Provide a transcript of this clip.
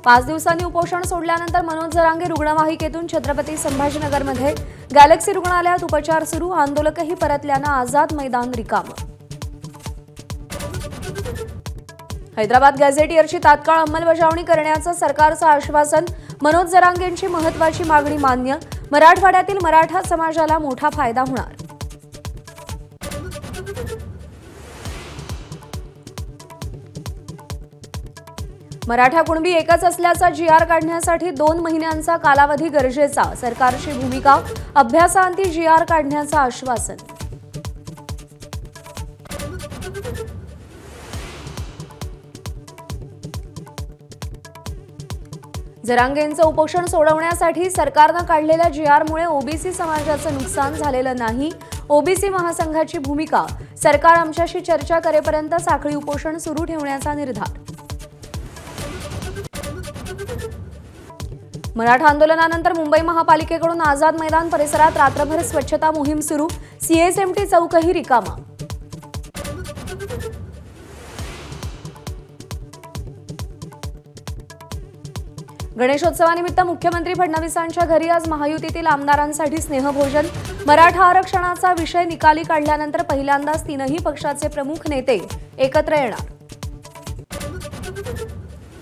5 दिवसांनी उपोषण सोडल्यानंतर मनोज जरांगे रुग्णवाहिकेतून छत्रपती संभाजीनगरमध्ये गॅलेक्सी रुग्णालयात उपचार सुरू। आंदोलकही परतल्यानं आझाद मैदान रिकामं। हैदराबाद गॅझेटियरची तात्काळ अंमलबजावणी करण्याचं सरकारचं आश्वासन। मनोज जरांगेंची महत्त्वाची मागणी मान्य। मराठवाड्यातील मराठा समाजाला मोठा फायदा होणार। मराठा कुणबी एकच असल्याचा जीआर काढण्यासाठी 2 महिन्यांचा कालावधी गरजेचा। सरकारची भूमिका, अभ्यासाअंती जीआर काढण्याचं आश्वासन। जरांगेंचं उपोषण सोडवण्यासाठी सरकारनं काढलेल्या जीआरमुळे ओबीसी समाजाचं नुकसान झालेलं नाही। ओबीसी महासंघाची भूमिका, सरकार आमच्याशी चर्चा करेपर्यंत साखळी उपोषण सुरू ठेवण्याचा निर्धार। मराठा आंदोलनानंतर मुंबई महापालिकेकडून आझाद मैदान परिसरात रात्रभर स्वच्छता मोहीम सुरू। सीएसएमटी चौकही रिकामा। गणेशोत्सवानिमित्त मुख्यमंत्री फडणवीसांच्या घरी आज महायुतीतील आमदारांसाठी स्नेहभोजन। मराठा आरक्षणाचा विषय निकाली काढल्यानंतर पहिल्यांदाच 3ही पक्षाचे प्रमुख नेते एकत्र येणार।